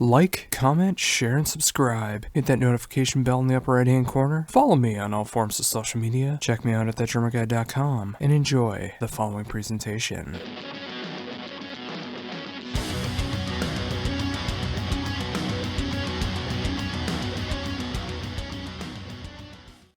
Like, comment, share, and subscribe. Hit that notification bell in the upper right-hand corner. Follow me on all forms of social media. Check me out at thatdrummerguy.com and enjoy the following presentation.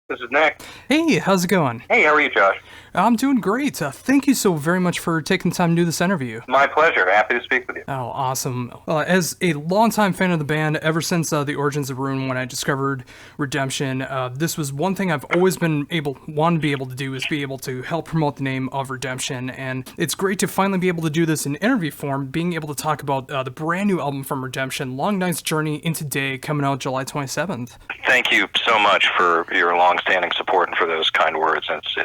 This is Nick. Hey, how's it going? Hey, how are you, Josh? I'm doing great. Thank you so very much for taking the time to do this interview. My pleasure. Happy to speak with you. Oh, awesome. As a longtime fan of the band, ever since the Origins of Ruin, when I discovered Redemption, this was one thing I've always wanted to be able to do, is be able to help promote the name of Redemption. And it's great to finally be able to do this in interview form, being able to talk about the brand new album from Redemption, Long Night's Journey into Day, coming out July 27th. Thank you so much for your long-standing support and for those kind words. It's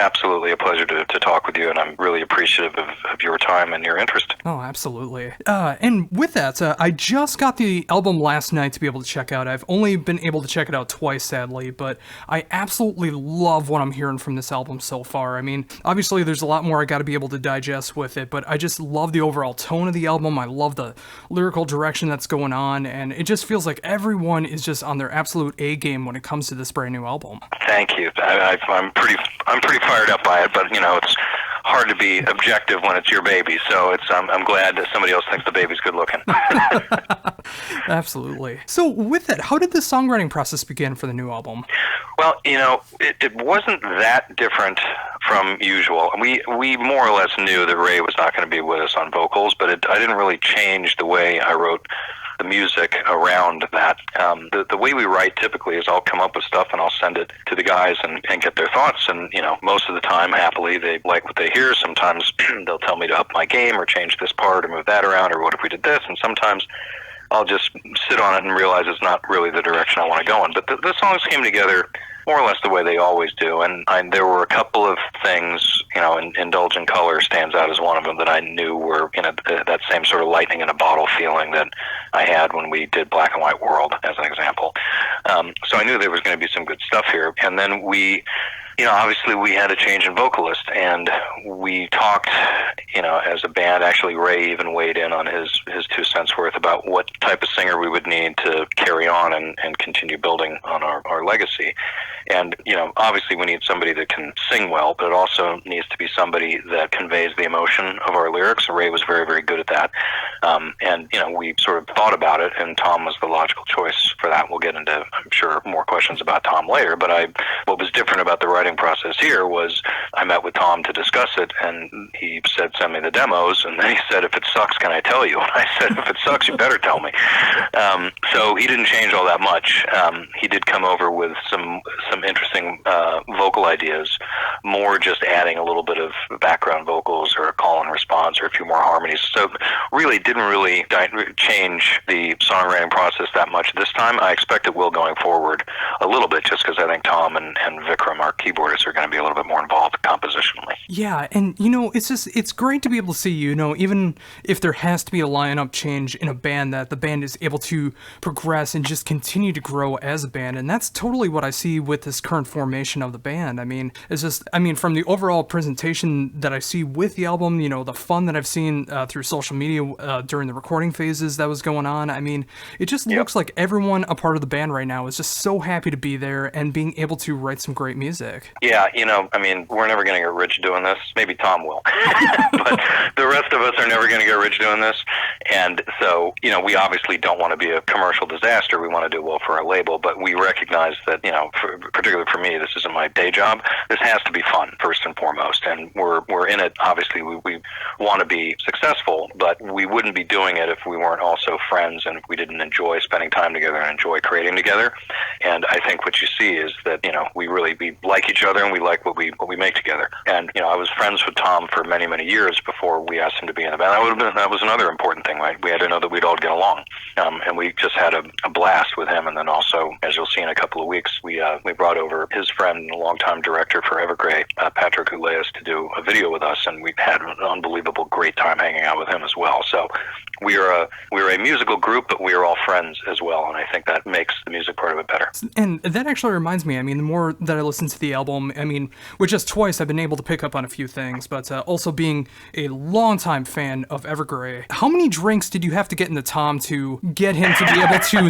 absolutely a pleasure to talk with you, and I'm really appreciative of your time and your interest. Oh, absolutely. And with that, I just got the album last night to be able to check out. I've only been able to check it out twice, sadly, but I absolutely love what I'm hearing from this album so far. I mean, obviously there's a lot more I got to be able to digest with it, but I just love the overall tone of the album. I love the lyrical direction that's going on, and it just feels like everyone is just on their absolute A game when it comes to this brand new album. Thank you. I'm pretty fired up by it, but it's hard to be objective when it's your baby. So I'm glad that somebody else thinks the baby's good looking. Absolutely. So with that, how did the songwriting process begin for the new album? Well, it wasn't that different from usual. We more or less knew that Ray was not going to be with us on vocals, but I didn't really change the way I wrote the music around that. The way we write typically is I'll come up with stuff and I'll send it to the guys and get their thoughts, and most of the time happily they like what they hear. Sometimes they'll tell me to up my game or change this part or move that around, or what if we did this, and sometimes I'll just sit on it and realize it's not really the direction I want to go in. But the songs came together more or less the way they always do, and there were a couple of things, Indulgent Color stands out as one of them, that I knew were that same sort of lightning in a bottle feeling that I had when we did Black and White World, as an example. So I knew there was going to be some good stuff here, and then we obviously we had a change in vocalist, and we talked, as a band. Actually, Ray even weighed in on his 2 cents worth about what type of singer we would need to carry on and continue building on our legacy. And, obviously we need somebody that can sing well, but it also needs to be somebody that conveys the emotion of our lyrics. Ray was very, very good at that. And, we sort of thought about it, and Tom was the logical choice for that. We'll get into, I'm sure, more questions about Tom later, but what was different about the writing process here was I met with Tom to discuss it, and he said, send me the demos, and then he said, if it sucks, can I tell you? And I said, if it sucks, you better tell me. So he didn't change all that much. He did come over with some interesting vocal ideas, more just adding a little bit of background vocals or a call and response or a few more harmonies. So really didn't really change the songwriting process that much this time. I expect it will going forward a little bit, just because I think Tom and Vikram, our keyboardists, are going to be a little bit more involved compositionally. Yeah, and it's great to be able to see, even if there has to be a lineup change in a band, that the band is able to progress and just continue to grow as a band. And that's totally what I see with this current formation of the band. From the overall presentation that I see with the album, the fun that I've seen through social media during the recording phases that was going on, it just looks like everyone a part of the band right now is just so happy to be there and being able to write some great music. Yeah, we're never going to get rich doing this. Maybe Tom will. But the rest of us are never going to get rich doing this. And so, we obviously don't want to be a commercial disaster. We want to do well for our label, but we recognize that, particularly for me, this isn't my day job. This has to be fun, first and foremost. And we're in it, obviously, we want to be successul, but we wouldn't be doing it if we weren't also friends and if we didn't enjoy spending time together and enjoy creating together. And I think what you see is that, we like each other and we like what we make together. And, I was friends with Tom for many, many years before we asked him to be in the band. That was another important thing, right? We had to know that we'd all get along. And we just had a blast with him. And then also, as you'll see in a couple of weeks, we brought over his friend and longtime director for Evergreen, Gray, Patrick, who led us to do a video with us, and we've had an unbelievable great time hanging out with him as well. So we're a musical group, but we are all friends as well, and I think that makes the music part of it better. And that actually reminds me, I mean, the more that I listen to the album, I mean, with just twice I've been able to pick up on a few things, but also being a longtime fan of Evergrey, how many drinks did you have to get into Tom to get him to be able to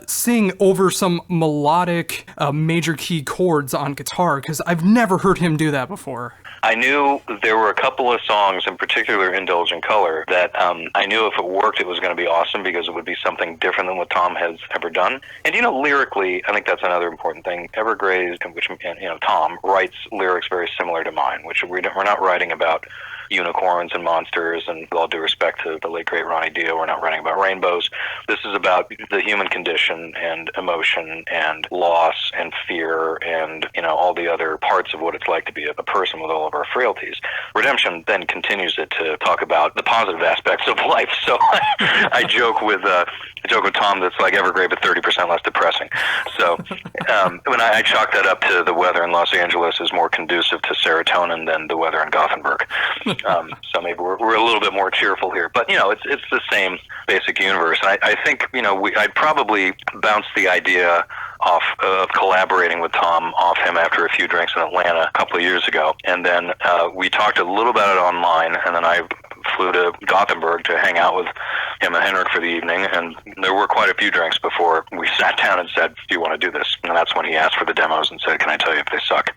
sing over some melodic major key chords on guitar? Because I've never heard him do that before. I knew there were a couple of songs, in particular Indulgent Color, that I knew if it worked it was going to be awesome because it would be something different than what Tom has ever done. And, you know, lyrically, I think that's another important thing. Evergrey, which, you know, Tom writes lyrics very similar to mine, which we're not writing about unicorns and monsters, and with all due respect to the late great Ronnie Dio, we're not writing about rainbows. This is about the human condition and emotion and loss and fear and, you know, all the other parts of what it's like to be a person with all of our frailties. Redemption then continues it to talk about the positive aspects of life. So I joke with Tom that's like Evergrey but 30% less depressing. So when I chalk that up to the weather in Los Angeles is more conducive to serotonin than the weather in Gothenburg. So maybe we're a little bit more cheerful here, but you know, it's the same basic universe. I think, you know, I'd probably bounce the idea off of collaborating with Tom off him after a few drinks in Atlanta a couple of years ago, and then we talked a little about it online, and then I flew to Gothenburg to hang out with him and Henrik for the evening, and there were quite a few drinks before we sat down and said, do you want to do this? And that's when he asked for the demos and said, can I tell you if they suck?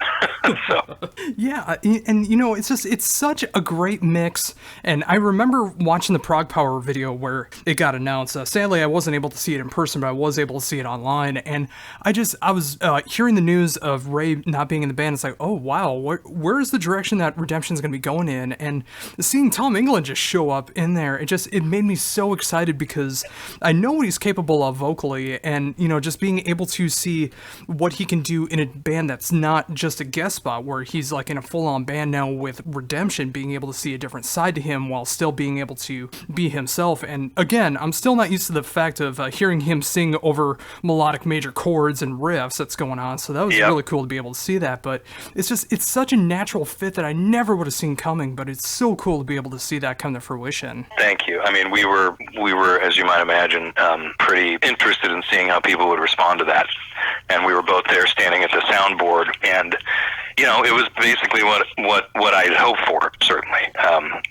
So yeah, and you know, it's such a great mix, and I remember watching the Prog Power video where it got announced. Sadly, I wasn't able to see it in person, but I was able to see it online, and I was hearing the news of Ray not being in the band. It's like, oh wow, where's the direction that Redemption's going to be going in? And seeing Tom England just show up in there, it made me so excited because I know what he's capable of vocally, and you know, just being able to see what he can do in a band that's not just a guest spot, where he's like in a full-on band now with Redemption, being able to see a different side to him while still being able to be himself. And again, I'm still not used to the fact of hearing him sing over melodic major chords and riffs that's going on, so that was really cool to be able to see that. But it's such a natural fit that I never would have seen coming, but it's so cool to be able to see that come to fruition. Thank you. I mean, we were, as you might imagine, pretty interested in seeing how people would respond to that. And we were both there standing at the soundboard, and you know, it was basically what I'd hoped for, certainly,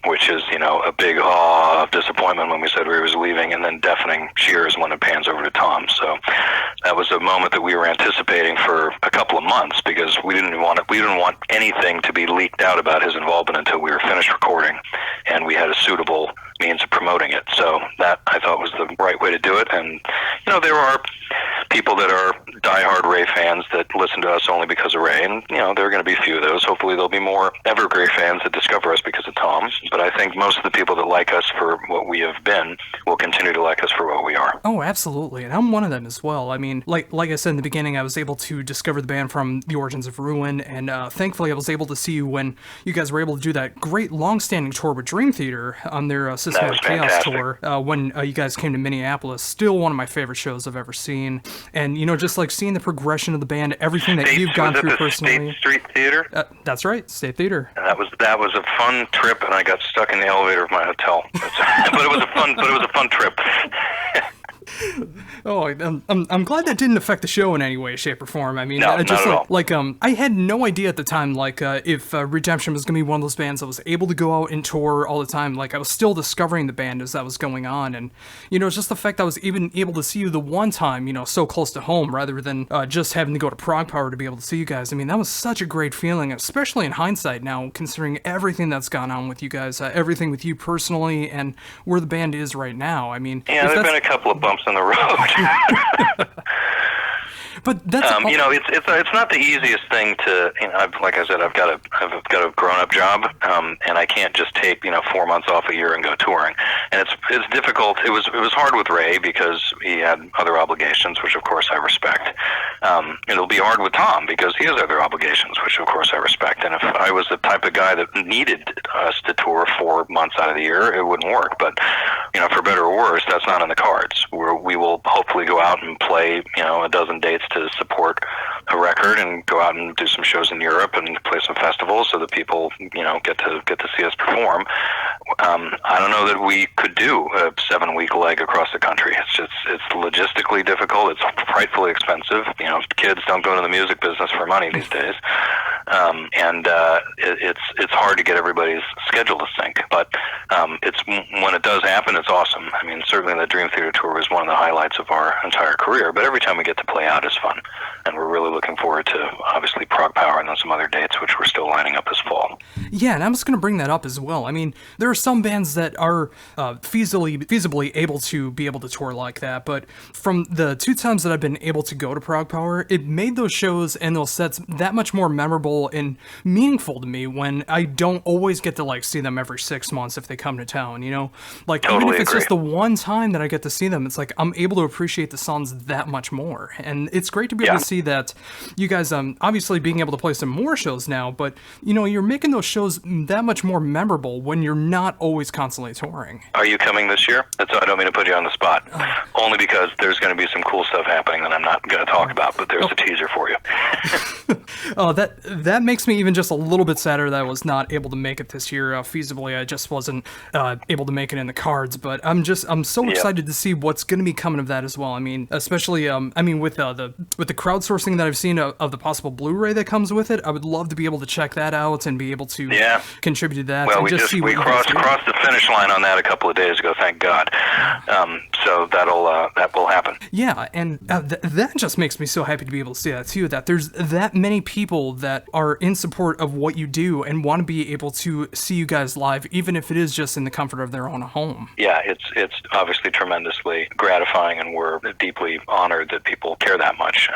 which is, you know, a big awe of disappointment when we said we was leaving, and then deafening cheers when it pans over to Tom. So that was a moment that we were anticipating for a couple of months, because we didn't want anything to be leaked out about his involvement until we were finished recording, and we had a suitable means of promoting it. So that, I thought, was the right way to do it. And you know, there are people that are diehard Ray fans that listen to us only because of Ray, and you know, there are going to be a few of those. Hopefully there'll be more Evergrey fans that discover us because of Tom, but I think most of the people that like us for what we have been will continue to like us for what we are. Oh, absolutely, and I'm one of them as well. I mean, like I said in the beginning, I was able to discover the band from The Origins of Ruin, and thankfully I was able to see you when you guys were able to do that great long-standing tour with Dream Theater on their Systematic Chaos tour when you guys came to Minneapolis. Still one of my favorite shows I've ever seen, and you know, just like seeing the progression of the band, everything that you've gone through personally. State Street Theater? That's right, State Theater. And that was a fun trip, and I got stuck in the elevator of my hotel. But it was a fun trip. Oh, I'm glad that didn't affect the show in any way, shape, or form. I mean, no, just not like I had no idea at the time, like if Redemption was gonna be one of those bands that was able to go out and tour all the time. Like I was still discovering the band as that was going on, and you know, just the fact that I was even able to see you the one time, you know, so close to home, rather than just having to go to Prog Power to be able to see you guys. I mean, that was such a great feeling, especially in hindsight now, considering everything that's gone on with you guys, everything with you personally, and where the band is right now. I mean, yeah, there've been a couple of bumps in the road. But that's you know, it's not the easiest thing to, you know, like I said, I've got a grown-up job, and I can't just take, you know, 4 months off a year and go touring. And it's difficult. It was hard with Ray because he had other obligations, which of course I respect. It'll be hard with Tom because he has other obligations, which of course I respect. And if I was the type of guy that needed us to tour 4 months out of the year, it wouldn't work. But you know, for better or worse, that's not in the cards. We will hopefully go out and play, you know, a dozen dates to support a record and go out and do some shows in Europe and play some festivals so that people, get to see us perform. I don't know that we could do a 7-week leg across the country. It's logistically difficult. It's frightfully expensive. Kids don't go into the music business for money these days. And it's hard to get everybody's schedule to sync. But when it does happen, it's awesome. I mean, certainly the Dream Theater tour was one of the highlights of our entire career. But every time we get to play out is fun, and we're really looking forward to obviously Prog Power and then some other dates, which we're still lining up this fall. Yeah, and I was going to bring that up as well. I mean, there are some bands that are feasibly able to tour like that, but from the 2 times that I've been able to go to Prog Power, it made those shows and those sets that much more memorable and meaningful to me when I don't always get to see them every 6 months if they come to town, Totally even if it's agree. just the one time that I get to see them, it's I'm able to appreciate the songs that much more. And it's great to be able to see that you guys obviously being able to play some more shows now, but you're making those shows that much more memorable when you're not always constantly touring. Are you coming this year? I don't mean to put you on the spot. Only because there's going to be some cool stuff happening that I'm not going to talk about, but there's a teaser for you. That makes me even just a little bit sadder that I was not able to make it this year. Feasibly, I just wasn't able to make it in the cards, but I'm so excited to see what's going to be coming of that as well. I mean, especially with the crowdsourcing that I've seen of the possible Blu-ray that comes with it, I would love to be able to check that out and be able to contribute to that. Well, and we crossed the finish line on that a couple of days ago, thank God. So that will happen. Yeah, and that just makes me so happy to be able to see that too, that there's that many people that are in support of what you do and want to be able to see you guys live, even if it is just in the comfort of their own home. Yeah, it's obviously tremendously gratifying, and we're deeply honored that people care that much.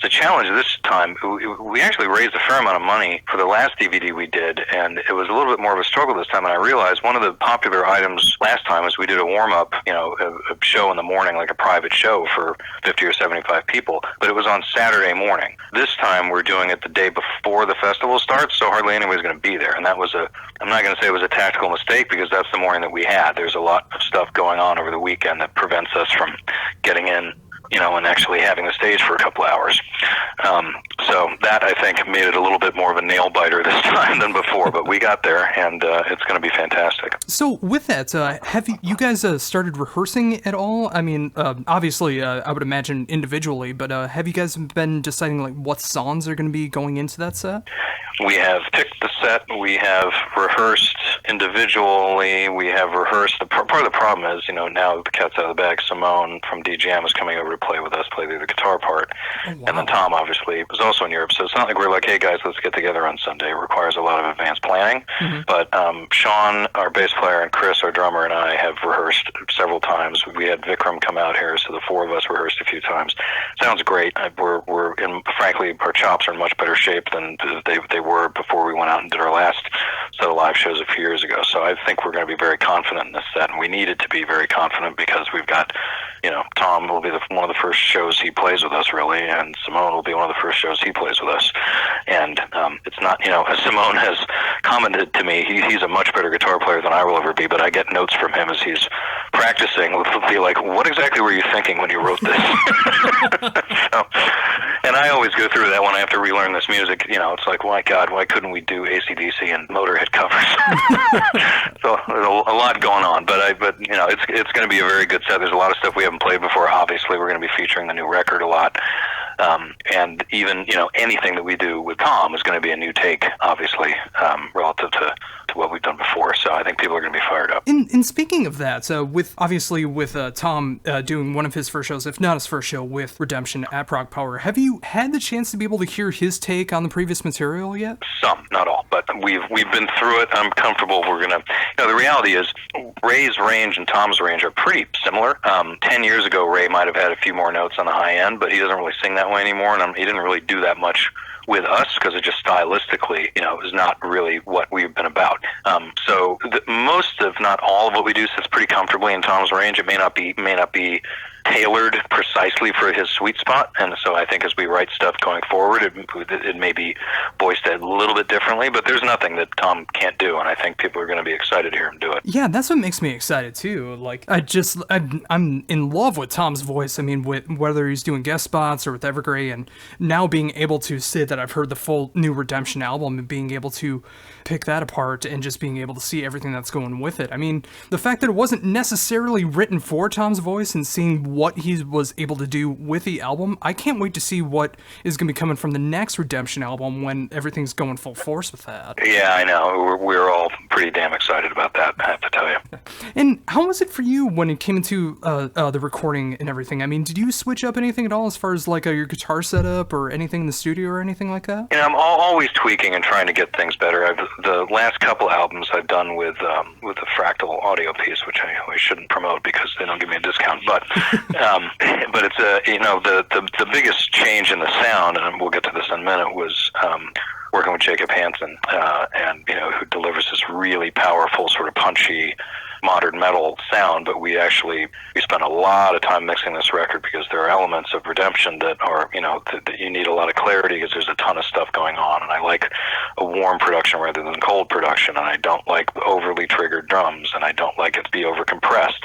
The challenge this time, we actually raised a fair amount of money for the last DVD we did, and it was a little bit more of a struggle this time, and I realized one of the popular items last time was we did a warm-up, a show in the morning, like a private show for 50 or 75 people, but it was on Saturday morning. This time we're doing it the day before the festival starts, so hardly anybody's going to be there, and that was I'm not going to say it was a tactical mistake because that's the morning that we had. There's a lot of stuff going on over the weekend that prevents us from getting in, and actually having the stage for a couple hours. So that, I think, made it a little bit more of a nail biter this time than before, but we got there, and it's going to be fantastic. So with that, have you guys started rehearsing at all? I mean, obviously, I would imagine individually, but have you guys been deciding what songs are going to be going into that set? We have picked the set. We have rehearsed individually. We have rehearsed. Part of the problem is, now the cat's out of the bag. Simone from DJM is coming over to play with us, play the guitar part. Oh, wow. And then Tom, obviously, is also in Europe. So it's not like we're like, hey, guys, let's get together on Sunday. It requires a lot of advanced planning. Mm-hmm. But Sean, our bass player, and Chris, our drummer, and I have rehearsed several times. We had Vikram come out here, so the 4 of us rehearsed a few times. Sounds great. We're in, frankly, our chops are in much better shape than they were before we went out and did our last set of live shows a few years ago. So I think we're going to be very confident in this set, and we needed to be very confident because we've got, Tom will be one of the first shows he plays with us, really, and Simone will be one of the first shows he plays with us. And it's not, as Simone has commented to me, he's a much better guitar player than I will ever be, but I get notes from him as he's practicing. He'll be like, what exactly were you thinking when you wrote this? And I always go through that when I have to relearn this music. It's like, my God, why couldn't we do AC/DC and Motorhead covers? So there's a lot going on, but it's going to be a very good set. There's a lot of stuff we haven't played before. Obviously, we're going to be featuring the new record a lot. And even, anything that we do with Tom is going to be a new take, obviously, relative to what we've done before. So I think people are going to be fired up. And speaking of that, with Tom doing one of his first shows, if not his first show, with Redemption at Prog Power, have you had the chance to be able to hear his take on the previous material yet? Some, not all, but we've been through it. I'm comfortable. We're going to, the reality is Ray's range and Tom's range are pretty similar. 10 years ago, Ray might have had a few more notes on the high end, but he doesn't really sing that way anymore, and he didn't really do that much with us because it just stylistically, is not really what we've been about. So most, if not all, of what we do sits pretty comfortably in Tom's range. It may not be tailored precisely for his sweet spot. And so I think as we write stuff going forward, it may be voiced a little bit differently, but there's nothing that Tom can't do, and I think people are going to be excited to hear him do it. Yeah, that's what makes me excited too. Like, I'm in love with Tom's voice. I mean, whether he's doing guest spots or with Evergrey, and now being able to say that I've heard the full new Redemption album and being able to pick that apart and just being able to see everything that's going with it. I mean, the fact that it wasn't necessarily written for Tom's voice and seeing what he was able to do with the album, I can't wait to see what is going to be coming from the next Redemption album when everything's going full force with that. Yeah, I know. We're all pretty damn excited about that, I have to tell you. And how was it for you when it came into the recording and everything? I mean, did you switch up anything at all as far as like your guitar setup or anything in the studio or anything like that? You know, I'm always tweaking and trying to get things better. The last couple albums I've done with the Fractal audio piece, which I shouldn't promote because they don't give me a discount. But but it's the biggest change in the sound, and we'll get to this in a minute, was working with Jacob Hansen, and who delivers this really powerful, sort of punchy modern metal sound. But we spent a lot of time mixing this record because there are elements of Redemption that are that you need a lot of clarity because there's a ton of stuff going on, and I like a warm production rather than cold production, and I don't like overly triggered drums, and I don't like it to be over compressed.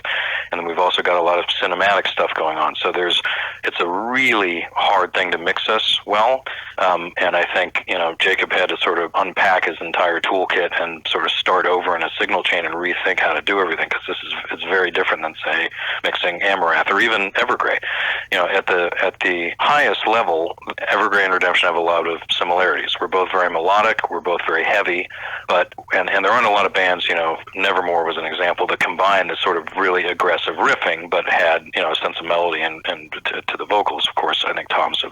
And then we've also got a lot of cinematic stuff going on, so it's a really hard thing to mix us well, and I think Jacob had to sort of unpack his entire toolkit and sort of start over in a signal chain and rethink how to do everything, because it's very different than, say, mixing Amaranth or even Evergrey. At the highest level, Evergrey and Redemption have a lot of similarities. We're both very melodic, we're both very heavy, but and there aren't a lot of bands, Nevermore was an example, that combined this sort of really aggressive riffing but had a sense of melody and to the vocals. Of course, I think Tom's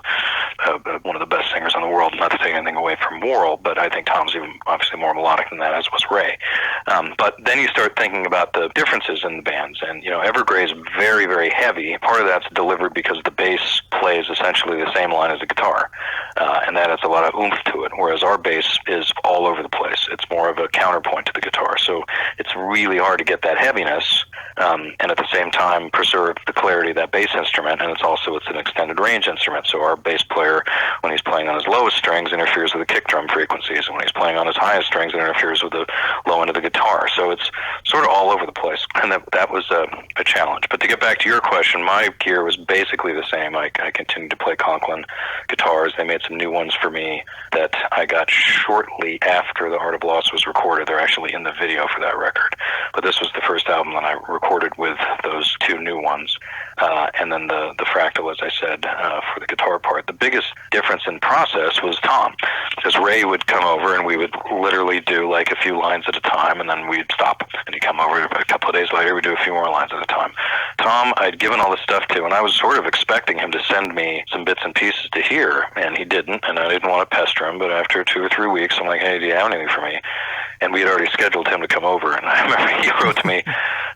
one of the best singers in the world, not to take anything away from Worrell, but I think Tom's even obviously more melodic than that, as was Ray. But then you start thinking about the differences in the bands, and Evergrey is very, very heavy. Part of that's delivered because the bass plays essentially the same line as the guitar, and that has a lot of oomph to it, whereas our bass is all over the place. It's more of a counterpoint to the guitar, so it's really hard to get that heaviness and at the same time preserve the clarity of that bass instrument. And it's an extended range instrument, so our bass player, when he's playing on his lowest strings, interferes with the kick drum frequencies, and when he's playing on his highest strings, it interferes with the low end of the guitar. So it's sort of all over the place, and that was a challenge. But to get back to your question, my gear was basically the same. I continued to play Conklin guitars. They made some new ones for me that I got shortly after The Art of Loss was recorded. They're actually in the video for that record. But this was the first album that I recorded with those two new ones. And then the Fractal, as I said, for the guitar part. The biggest difference in process was Tom, because Ray would come over and we would literally do like a few lines at a time, and then we'd stop. And he'd come over a couple of days later, we'd do a few more lines at a time. Tom, I'd given all this stuff to, and I was sort of expecting him to send me some bits and pieces to hear, and he didn't, and I didn't want to pester him, but after 2 or 3 weeks, I'm like, hey, do you have anything for me? And we had already scheduled him to come over, and I remember he wrote to me,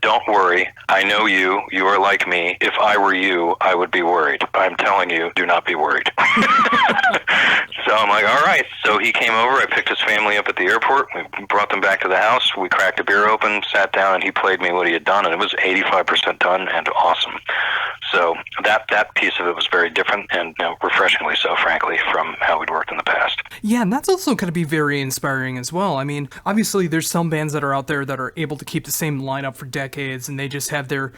don't worry, I know you are like me. If I were you, I would be worried. I'm telling you, do not be worried. So I'm like, all right. So he came over, I picked his family up at the airport, we brought them back to the house, we cracked a beer open, sat down, and he played me what he had done, and it was 85% done and awesome. So that piece of it was very different, and refreshingly so, frankly, from how we'd worked in the past. Yeah, and that's also going to be very inspiring as well. I mean, obviously there's some bands that are out there that are able to keep the same lineup for decades, and they just have their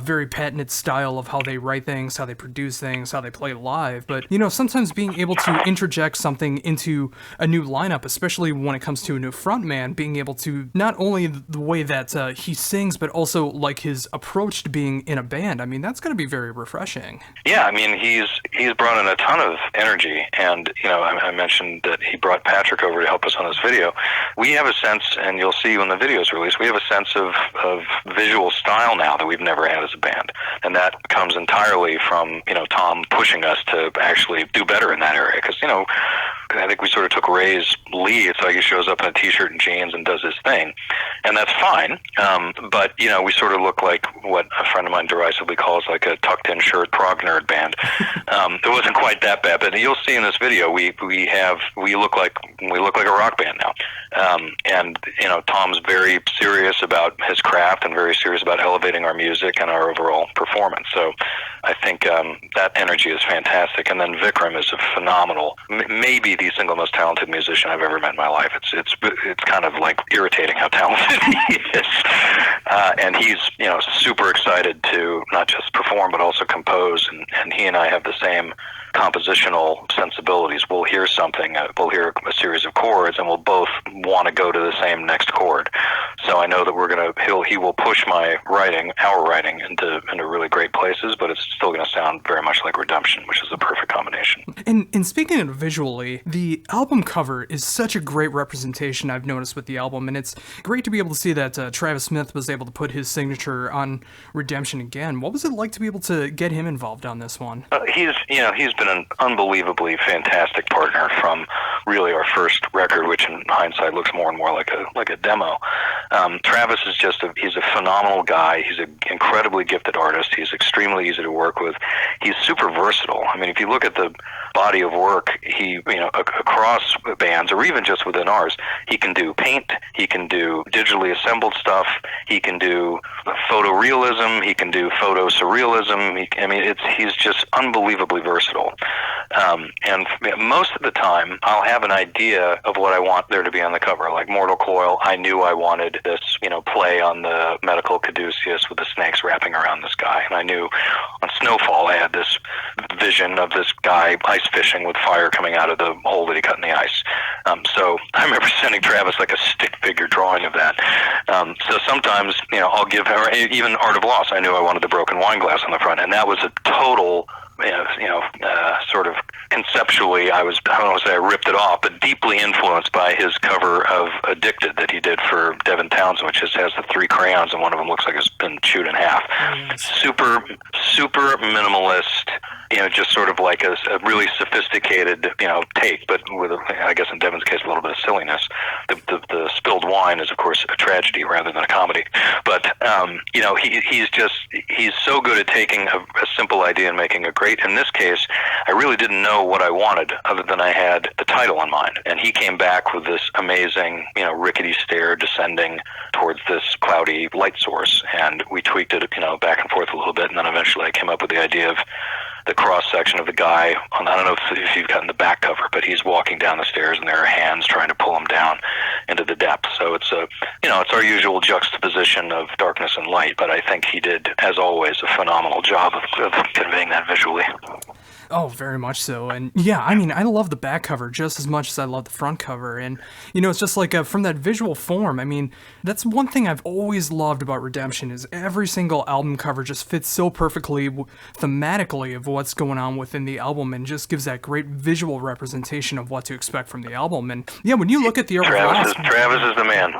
very patented style of how they write things, how they produce things, how they play live. But, sometimes being able to interject something into a new lineup, especially when it comes to a new frontman, being able to not only the way that he sings, but also like his approach to being in a band. I mean, that's going to be very refreshing. Yeah, I mean, he's brought in a ton of energy, and I mentioned that he brought Patrick over to help us on this video. We have a sense, and you'll see when the video is released, we have a sense of visual style now that we've never had as a band, and that comes entirely from Tom pushing us to actually do better in that area, because I think we sort of took Ray's lead. It's like he shows up in a t-shirt and jeans and does his thing, and that's fine. But we sort of look like what a friend of mine derisively calls like a tucked-in shirt prog nerd band. It wasn't quite that bad, but you'll see in this video we look like a rock band now. And Tom's very serious about his craft and very serious about elevating our music and our overall performance. So I think that energy is fantastic. And then Vikram is a phenomenal, maybe the single most talented musician I've ever met in my life. It's kind of like irritating how talented he is. And he's super excited to not just perform but also compose. And he and I have the same compositional sensibilities. We'll hear something, we'll hear a series of chords, and we'll both want to go to the same next chord. So I know that he will push our writing into really great places, but it's still going to sound very much like Redemption, which is the perfect combination. And speaking of visually, the album cover is such a great representation I've noticed with the album, and it's great to be able to see that Travis Smith was able to put his signature on Redemption again. What was it like to be able to get him involved on this one? He's been an unbelievably fantastic partner from really our first record, which in hindsight looks more and more like a demo. Travis is he's a phenomenal guy. He's an incredibly gifted artist. He's extremely easy to work with. He's super versatile. I mean, if you look at the body of work, across bands or even just within ours, he can do paint, he can do digitally assembled stuff, he can do photorealism, he can do photo surrealism. He's just unbelievably versatile. And most of the time, I'll have an idea of what I want there to be on the cover. Like Mortal Coil, I knew I wanted this, play on the medical caduceus with the snakes wrapping around this guy. And I knew on Snowfall, I had this vision of this guy ice fishing with fire coming out of the hole that he cut in the ice. So I remember sending Travis like a stick figure drawing of that. So sometimes, I'll give her, even Art of Loss, I knew I wanted the broken wine glass on the front, and that was a total sort of conceptually, I don't want to say I ripped it off, but deeply influenced by his cover of Addicted that he did for Devin Townsend, which just has the 3 crayons, and one of them looks like it's been chewed in half. Super, super minimalist, just sort of like a really sophisticated, take, but with, I guess in Devin's case, a little bit of silliness. The spilled wine is, of course, a tragedy rather than a comedy. But, he's so good at taking a simple idea and making it great. In this case, I really didn't know what I wanted other than I had the title in mind. And he came back with this amazing, rickety stair descending towards this cloudy light source. And we tweaked it, back and forth a little bit. And then eventually I came up with the idea of the cross section of the guy I don't know if you've gotten the back cover, but he's walking down the stairs and there are hands trying to pull him down into the depths. So it's it's our usual juxtaposition of darkness and light, but I think he did, as always, a phenomenal job of conveying that visually. Oh, very much so. And yeah, I love the back cover just as much as I love the front cover. And, it's just like from that visual form, that's one thing I've always loved about Redemption is every single album cover just fits so perfectly thematically of what's going on within the album and just gives that great visual representation of what to expect from the album. And yeah, when you look at the Travis is the man.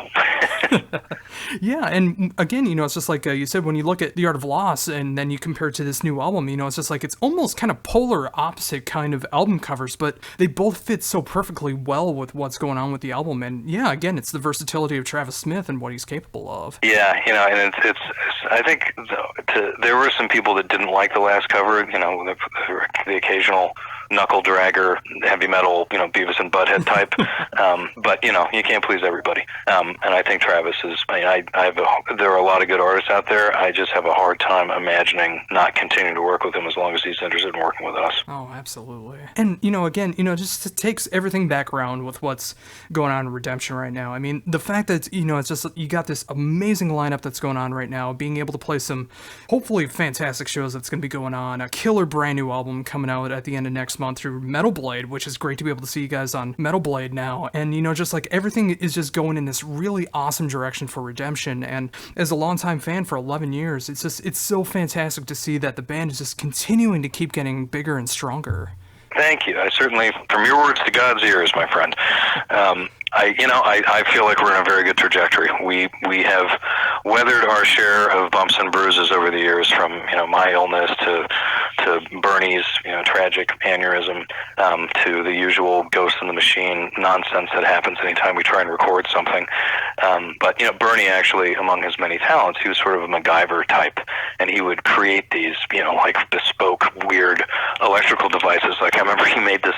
Yeah, and again, it's just like you said, when you look at The Art of Loss and then you compare it to this new album, it's just like it's almost kind of polar opposite kind of album covers, but they both fit so perfectly well with what's going on with the album. And yeah, again, it's the versatility of Travis Smith and what he's capable of. Yeah, and it's I think there were some people that didn't like the last cover, the occasional knuckle dragger, heavy metal, Beavis and Butthead type. But you can't please everybody. And I think Travis is. There are a lot of good artists out there. I just have a hard time imagining not continuing to work with him as long as he's interested in working with us. Oh, absolutely. And again, just takes everything back around with what's going on in Redemption right now. The fact that it's just you got this amazing lineup that's going on right now, being able to play some hopefully fantastic shows that's going to be going on. A killer brand new album coming out at the end of next month through Metal Blade, which is great to be able to see you guys on Metal Blade now. And just like everything is just going in this really awesome direction for Redemption. And as a longtime fan for 11 years, it's so fantastic to see that the band is just continuing to keep getting bigger and stronger. Thank you. I certainly, from your words to God's ears, my friend. I feel like we're in a very good trajectory. We have weathered our share of bumps and bruises over the years, from my illness to to Bernie's tragic aneurysm, to the usual Ghost in the Machine nonsense that happens anytime we try and record something. But Bernie actually, among his many talents, he was sort of a MacGyver type, and he would create these like bespoke weird electrical devices. Like I remember he made this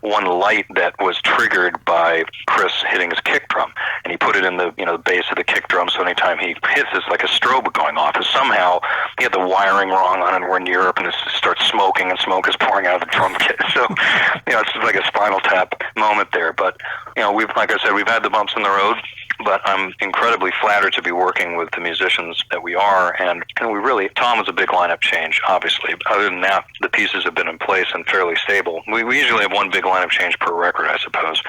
one light that was triggered by Chris hitting his kick drum, and he put it in the the base of the kick drum, so anytime he hits, it's like a strobe going off. And somehow he had the wiring wrong on it. We're in Europe, and it starts smoking, and smoke is pouring out of the drum kit. So it's like a Spinal Tap moment there. But we've, like I said, we've had the bumps in the road, but I'm incredibly flattered to be working with the musicians that we are, and we really, Tom was a big lineup change, obviously. Other than that, the pieces have been in place and fairly stable. We usually have one big lineup change per record, I suppose,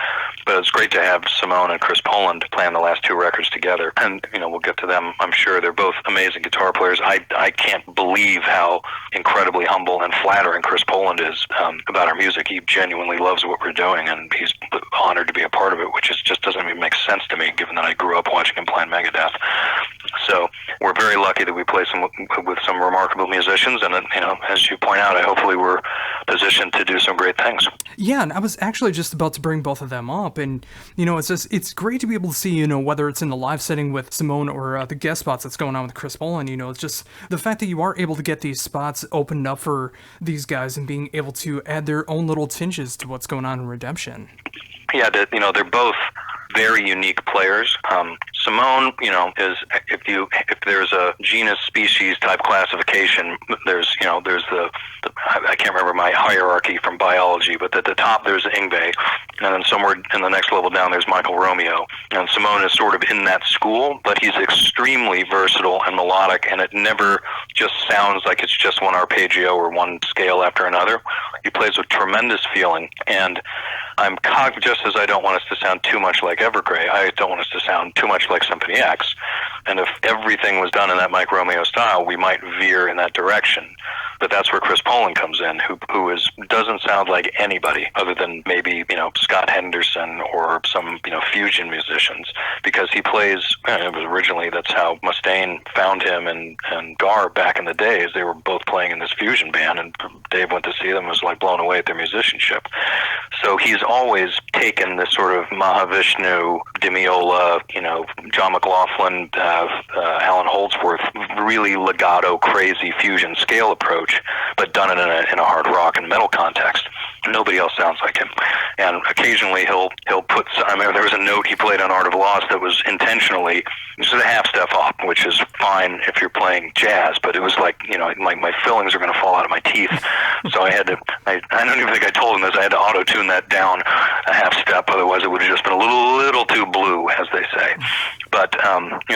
but it's great to have Simone and Chris Poland playing the last two records together, and we'll get to them, I'm sure. They're both amazing guitar players. I can't believe how incredibly humble and flattering Chris Poland is about our music. He genuinely loves what we're doing, and he's honored to be a part of it, which just doesn't even make sense to me, given that I grew up watching him play in Megadeth. So we're very lucky that we play with some remarkable musicians, and as you point out, hopefully we're positioned to do some great things. Yeah, and I was actually just about to bring both of them up, and it's great to be able to see whether it's in the live setting with Simone or the guest spots that's going on with Chris Poland. It's just the fact that you are able to get these spots opened up for these guys and being able to add their own little tinges to what's going on in Redemption. Yeah, they're both very unique players. Simone, is if there's a genus species type classification, there's the I can't remember my hierarchy from biology, but at the top there's Yngwie, and then somewhere in the next level down there's Michael Romeo. And Simone is sort of in that school, but he's extremely versatile and melodic, and it never just sounds like it's just one arpeggio or one scale after another. He plays with tremendous feeling, and I'm just as I don't want us to sound too much like Evergrey, I don't want us to sound too much like Symphony X. And if everything was done in that Mike Romeo style, we might veer in that direction. But that's where Chris Poland comes in, who doesn't sound like anybody other than maybe Scott Henderson or some fusion musicians, because he plays. It was originally, that's how Mustaine found him and Gar back in the days. They were both playing in this fusion band, and Dave went to see them, was like blown away at their musicianship. So he's always taken this sort of Mahavishnu, Demiola, John McLaughlin, Alan Holdsworth, really legato, crazy fusion scale approach, but done it in a hard rock and metal context. Nobody else sounds like him. And occasionally he'll put, I mean, there was a note he played on Art of Loss that was intentionally just a half step up, which is fine if you're playing jazz, but it was like, my fillings are going to fall out of my teeth. So I had to, I don't even think I told him this, I had to auto-tune that down a half step, otherwise it would have just been a little too blue, as they say. But,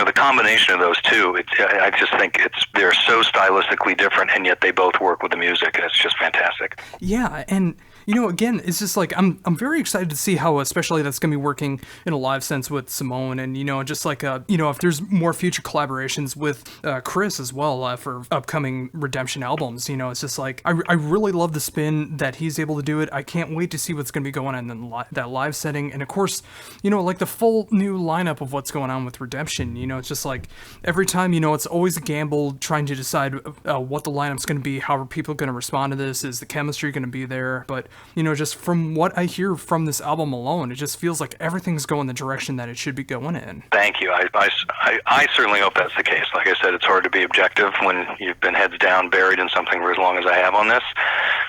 the combination of those two, I just think they're so stylistically different, and yet they both work with the music, and it's just fantastic. Yeah, and again, it's just like I'm very excited to see how, especially that's going to be working in a live sense with Simone, and just like if there's more future collaborations with Chris as well for upcoming Redemption albums. It's just like I really love the spin that he's able to do it. I can't wait to see what's going to be going on in that live setting, and of course, like the full new lineup of what's going on with Redemption. It's just like every time, it's always a gamble trying to decide what the lineup's going to be, how are people going to respond to this, is the chemistry going to be there, but just from what I hear from this album alone, it just feels like everything's going the direction that it should be going in. Thank you. I certainly hope that's the case. Like I said, it's hard to be objective when you've been heads down, buried in something for as long as I have on this.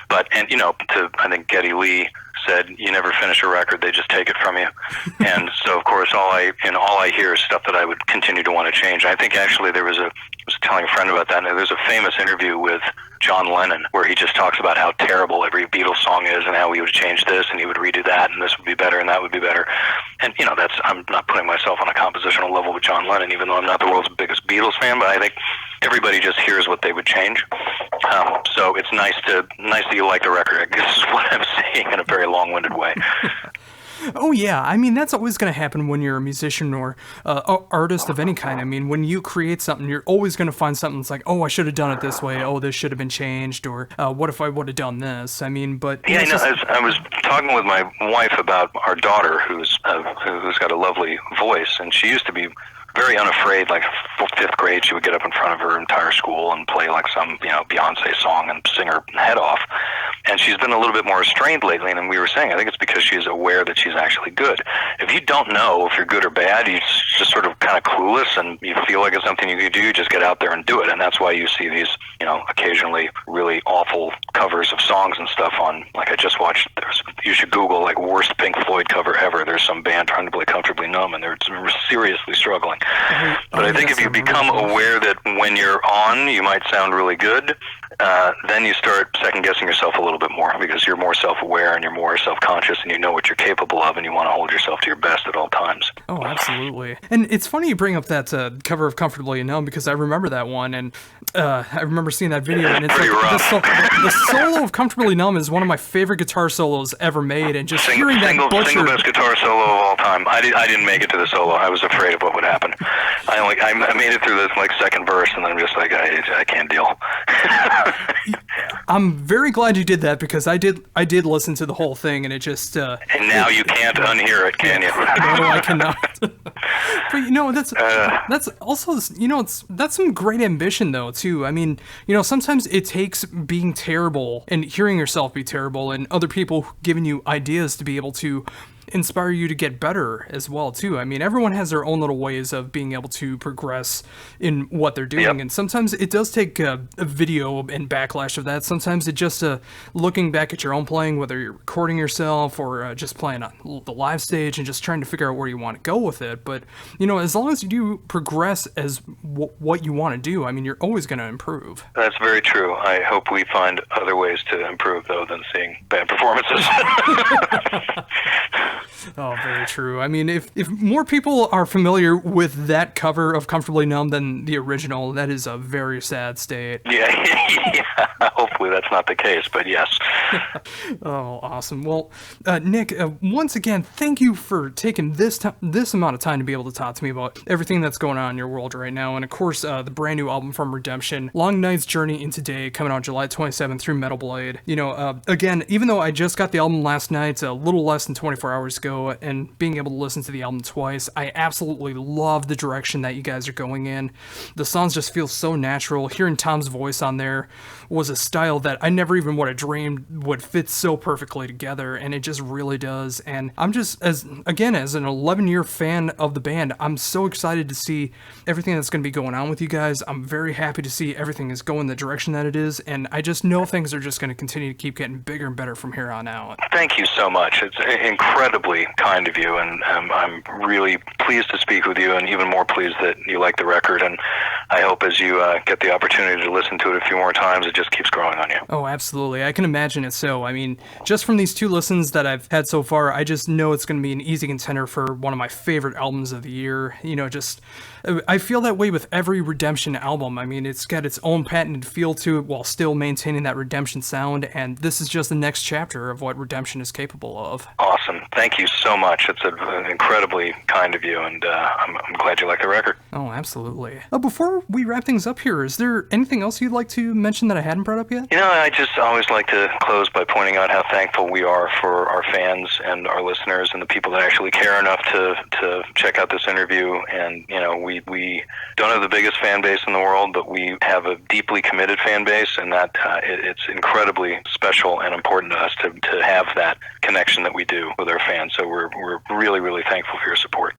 But, I think Geddy Lee said, you never finish a record, they just take it from you. And so, of course, all I hear is stuff that I would continue to want to change. I think actually I was telling a friend about that, and there's a famous interview with John Lennon where he just talks about how terrible every Beatles song is and how he would change this and he would redo that and this would be better and that would be better. And, I'm not putting myself on a compositional level with John Lennon, even though I'm not the world's biggest Beatles fan, but I think everybody just hears what they would change. So it's nice that you like the record. I guess is what I'm saying in a very long-winded way. Oh yeah, I mean that's always going to happen when you're a musician or artist of any kind. I mean, when you create something, you're always going to find something that's like, oh, I should have done it this way. Oh, this should have been changed, or what if I would have done this? I mean, but yeah, I was talking with my wife about our daughter, who's got a lovely voice, and she used to be very unafraid. Like fifth grade, she would get up in front of her entire school and play like some, Beyonce song and sing her head off. And she's been a little bit more restrained lately, and we were saying, I think it's because she's aware that she's actually good. If you don't know if you're good or bad, you just sort of kind of clueless, and you feel like it's something you could do, you just get out there and do it. And that's why you see these, occasionally really awful covers of songs and stuff on, like I just watched, you should Google, like, worst Pink Floyd cover ever. There's some band trying to play Comfortably Numb, and they're seriously struggling. But I think if you become aware that when you're on, you might sound really good, then you start second-guessing yourself a little bit more, because you're more self-aware and you're more self-conscious, and you know what you're capable of, and you want to hold yourself to your best at all times. Oh, absolutely. And it's funny you bring up that cover of Comfortably Numb, because I remember that one, and I remember seeing that video, and it's pretty like rough. the solo of Comfortably Numb is one of my favorite guitar solos ever made, and just hearing that butchered... Single best guitar solo of all time. I didn't make it to the solo. I was afraid of what would happen. I made it through the second verse, and then I'm just like, I can't deal. I'm very glad you did that, because I did listen to the whole thing, and it just... and now you can't unhear it, can you? No, I cannot. But that's also, that's some great ambition though too. I mean, sometimes it takes being terrible and hearing yourself be terrible and other people giving you ideas to be able to inspire you to get better as well too. I mean, everyone has their own little ways of being able to progress in what they're doing. Yep. And sometimes it does take a video and backlash of that. Sometimes it just looking back at your own playing, whether you're recording yourself or just playing on the live stage and just trying to figure out where you want to go with it. But as long as you do progress as what you want to do, I mean, you're always going to improve. That's very true. I hope we find other ways to improve though than seeing bad performances. Oh, very true. I mean, if more people are familiar with that cover of Comfortably Numb than the original, that is a very sad state. Yeah. Hopefully that's not the case, but yes. Oh, awesome. Well, Nick, once again, thank you for taking this amount of time to be able to talk to me about everything that's going on in your world right now. And of course, the brand new album from Redemption, Long Night's Journey into Day, coming out July 27th through Metal Blade. Again, even though I just got the album last night, a little less than 24 hours ago, and being able to listen to the album twice, I absolutely love the direction that you guys are going in. The songs just feel so natural. Hearing Tom's voice on there was a style that I never even would have dreamed would fit so perfectly together, and it just really does. And I'm just, as an 11-year fan of the band, I'm so excited to see everything that's going to be going on with you guys. I'm very happy to see everything is going the direction that it is, and I just know things are just going to continue to keep getting bigger and better from here on out. Thank you so much. It's incredibly kind of you, and I'm really pleased to speak with you, and even more pleased that you like the record. And I hope as you get the opportunity to listen to it a few more times, it just keeps growing on you. Oh, absolutely. I can imagine it so. I mean, just from these 2 listens that I've had so far, I just know it's going to be an easy contender for one of my favorite albums of the year. I feel that way with every Redemption album. I mean, it's got its own patented feel to it while still maintaining that Redemption sound, and this is just the next chapter of what Redemption is capable of. Awesome. Thank you so much. It's incredibly kind of you, and I'm glad you like the record. Oh, absolutely. Before we wrap things up here, is there anything else you'd like to mention that I hadn't brought up yet? I just always like to close by pointing out how thankful we are for our fans and our listeners and the people that actually care enough to check out this interview. And, we don't have the biggest fan base in the world, but we have a deeply committed fan base, and that it's incredibly special and important to us to have that connection that we do with our fans. So we're really, really thankful for your support.